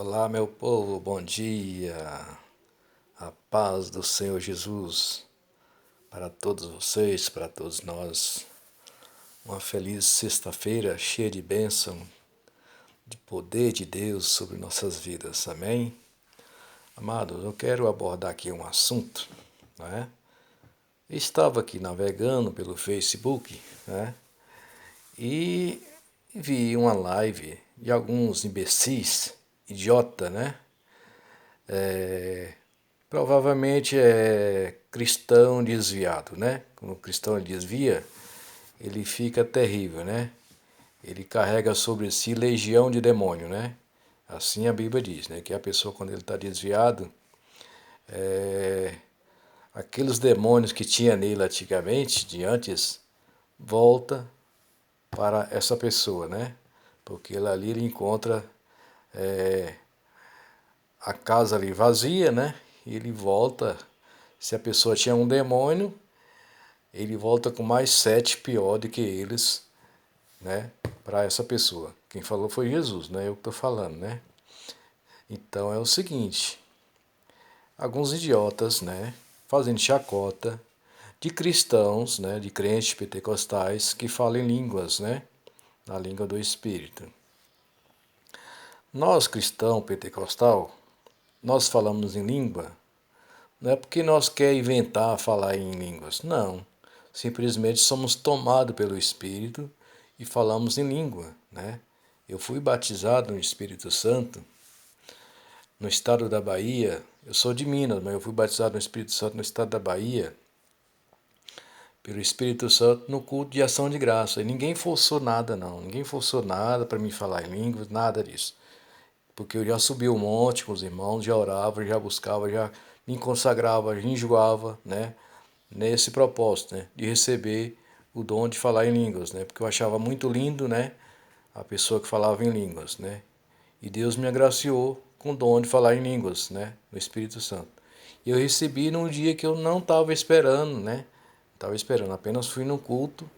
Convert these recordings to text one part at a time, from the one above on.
Olá, meu povo, bom dia. A paz do Senhor Jesus para todos vocês, para todos nós. Uma feliz sexta-feira cheia de bênção, de poder de Deus sobre nossas vidas. Amém? Amados, eu quero abordar aqui um assunto, né? Estava aqui navegando pelo Facebook, né? E vi uma live de alguns imbecis, idiota, né? Provavelmente é cristão desviado, né? Quando o cristão desvia, ele fica terrível, né? Ele carrega sobre si legião de demônio, né? Assim a Bíblia diz, né? Que a pessoa, quando ele está desviado, aqueles demônios que tinha nele antigamente, de antes, volta para essa pessoa, né? Porque ali ele encontra a casa ali vazia, né? E ele volta. Se a pessoa tinha um demônio, ele volta com mais 7 pior do que eles, né, para essa pessoa. Quem falou foi Jesus, não é eu que estou falando, né? Então é o seguinte, alguns idiotas, né, fazendo chacota de cristãos, né, de crentes pentecostais que falam em línguas, né, na língua do Espírito. Nós, cristão pentecostal, nós falamos em língua, não é porque nós quer inventar falar em línguas, não. Simplesmente somos tomados pelo Espírito e falamos em língua, né? Eu fui batizado no Espírito Santo no estado da Bahia. Eu sou de Minas, mas eu fui batizado no Espírito Santo no estado da Bahia pelo Espírito Santo no culto de ação de graça. E ninguém forçou nada, não. Ninguém forçou nada para me falar em línguas, nada disso. Porque eu já subi o monte com os irmãos, já orava, já buscava, já me consagrava, já enjoava, né? Nesse propósito, né? De receber o dom de falar em línguas, né? Porque eu achava muito lindo, né? A pessoa que falava em línguas, né? E Deus me agraciou com o dom de falar em línguas, né? No Espírito Santo. E eu recebi num dia que eu não estava esperando, né? Estava esperando, apenas fui no culto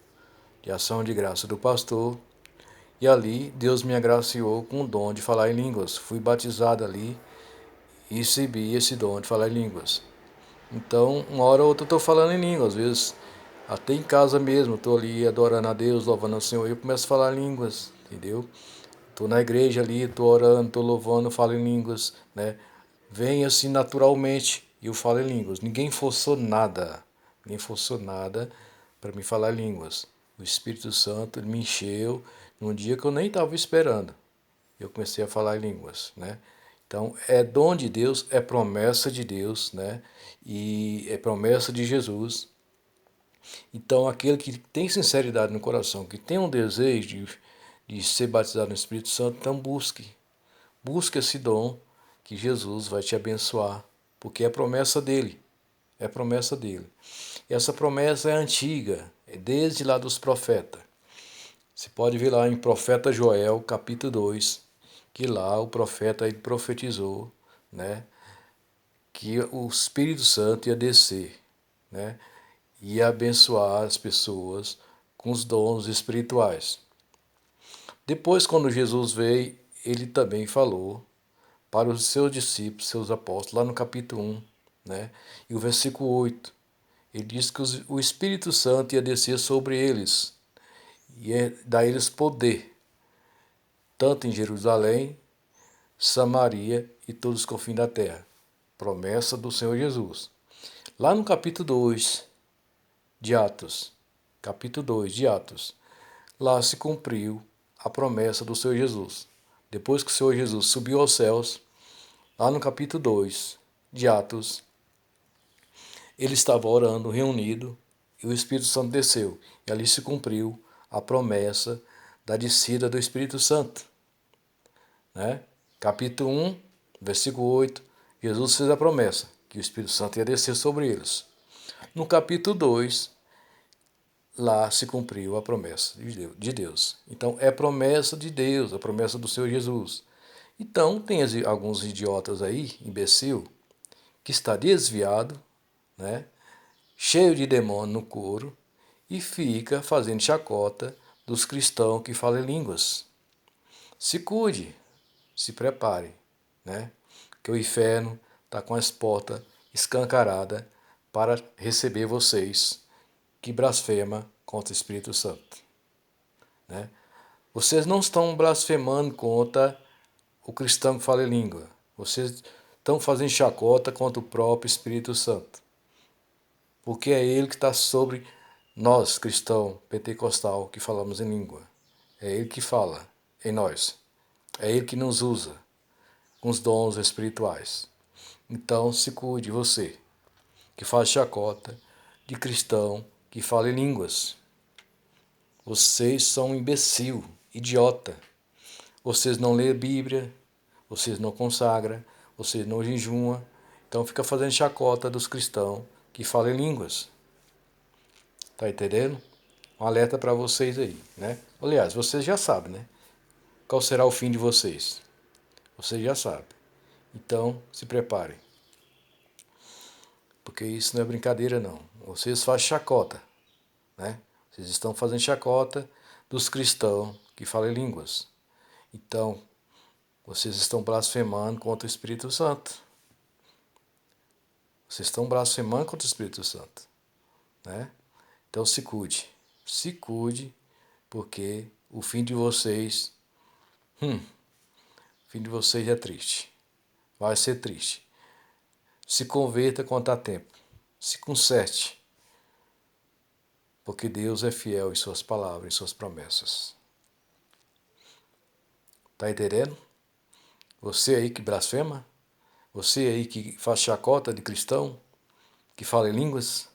de ação de graça do pastor. E ali Deus me agraciou com o dom de falar em línguas. Fui batizado ali e recebi esse dom de falar em línguas. Então, uma hora ou outra eu estou falando em língua, às vezes até em casa mesmo, estou ali adorando a Deus, louvando ao Senhor, e eu começo a falar línguas, entendeu? Estou na igreja ali, estou orando, estou louvando, falo em línguas, né? Vem assim naturalmente e eu falo em línguas. Ninguém forçou nada para me falar línguas. O Espírito Santo me encheu num dia que eu nem estava esperando. Eu comecei a falar em línguas, né? Então, é dom de Deus, é promessa de Deus, né? E é promessa de Jesus. Então, aquele que tem sinceridade no coração, que tem um desejo de ser batizado no Espírito Santo, então busque esse dom que Jesus vai te abençoar, porque é promessa dele, é promessa dele. E essa promessa é antiga, é desde lá dos profetas. Você pode ver lá em Profeta Joel, capítulo 2, que lá o profeta ele profetizou, né, que o Espírito Santo ia descer, né, ia abençoar as pessoas com os dons espirituais. Depois, quando Jesus veio, ele também falou para os seus discípulos, seus apóstolos, lá no capítulo 1, né, e o versículo 8, ele diz que o Espírito Santo ia descer sobre eles, e dar eles poder, tanto em Jerusalém, Samaria e todos os confins da terra. Promessa do Senhor Jesus. Lá no capítulo 2 de Atos, capítulo 2 de Atos, lá se cumpriu a promessa do Senhor Jesus. Depois que o Senhor Jesus subiu aos céus, lá no capítulo 2 de Atos, ele estava orando, reunido, e o Espírito Santo desceu. E ali se cumpriu a promessa da descida do Espírito Santo. Né? Capítulo 1, versículo 8, Jesus fez a promessa que o Espírito Santo ia descer sobre eles. No capítulo 2, lá se cumpriu a promessa de Deus. Então, é promessa de Deus, a promessa do Senhor Jesus. Então, tem alguns idiotas aí, imbecil, que está desviado, né, cheio de demônio no couro, e fica fazendo chacota dos cristãos que falam línguas. Se cuide, se prepare, né? Que o inferno está com as portas escancaradas para receber vocês que blasfema contra o Espírito Santo, né? Vocês não estão blasfemando contra o cristão que fala em língua. Vocês estão fazendo chacota contra o próprio Espírito Santo. Porque é ele que está sobre nós, cristão pentecostal, que falamos em língua. É ele que fala em nós. É ele que nos usa com os dons espirituais. Então se cuide você, que faz chacota de cristão que fala em línguas. Vocês são um imbecil, idiota. Vocês não lêem a Bíblia, vocês não consagram, vocês não jejuam. Então fica fazendo chacota dos cristãos que falam em línguas. Tá entendendo? Um alerta para vocês aí, né? Aliás, vocês já sabem, né? Qual será o fim de vocês? Vocês já sabem. Então, se preparem. Porque isso não é brincadeira, não. Vocês fazem chacota, né? Vocês estão fazendo chacota dos cristãos que falam em línguas. Então, vocês estão blasfemando contra o Espírito Santo. Vocês estão blasfemando contra o Espírito Santo, né? Então se cuide, porque o fim de vocês, é triste, vai ser triste. Se converta quanto há tempo, se conserte, porque Deus é fiel em suas palavras, em suas promessas. Tá entendendo? Você aí que blasfema, você aí que faz chacota de cristão, que fala em línguas.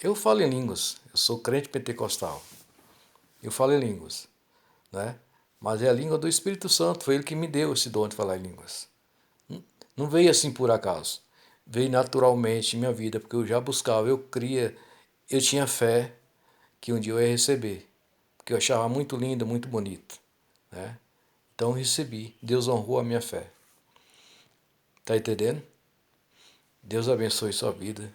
Eu falo em línguas, eu sou crente pentecostal. Eu falo em línguas, né? Mas é a língua do Espírito Santo, foi ele que me deu esse dom de falar em línguas. Não veio assim por acaso, veio naturalmente em minha vida, porque eu já buscava, eu cria, eu tinha fé que um dia eu ia receber, porque eu achava muito lindo, muito bonito, né? Então eu recebi, Deus honrou a minha fé. Tá entendendo? Deus abençoe sua vida,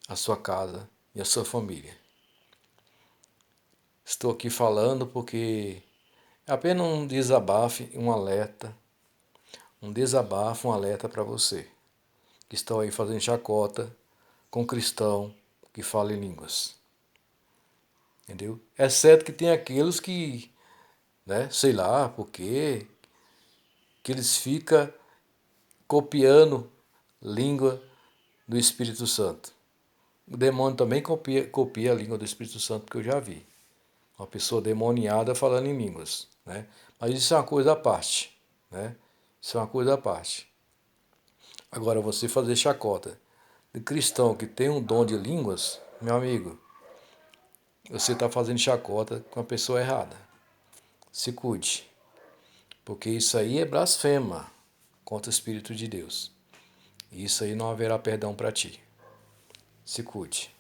a sua casa e a sua família. Estou aqui falando porque é apenas um desabafo, um alerta para você, que estão aí fazendo chacota com cristão que fala em línguas. Entendeu? É certo que tem aqueles que, né, sei lá por quê, que eles ficam copiando língua do Espírito Santo. O demônio também copia a língua do Espírito Santo, que eu já vi. Uma pessoa demoniada falando em línguas, né? Mas isso é uma coisa à parte, né? Isso é uma coisa à parte. Agora, você fazer chacota de cristão que tem um dom de línguas, meu amigo, você está fazendo chacota com a pessoa errada. Se cuide, porque isso aí é blasfema contra o Espírito de Deus. E isso aí não haverá perdão para ti. Se cuide.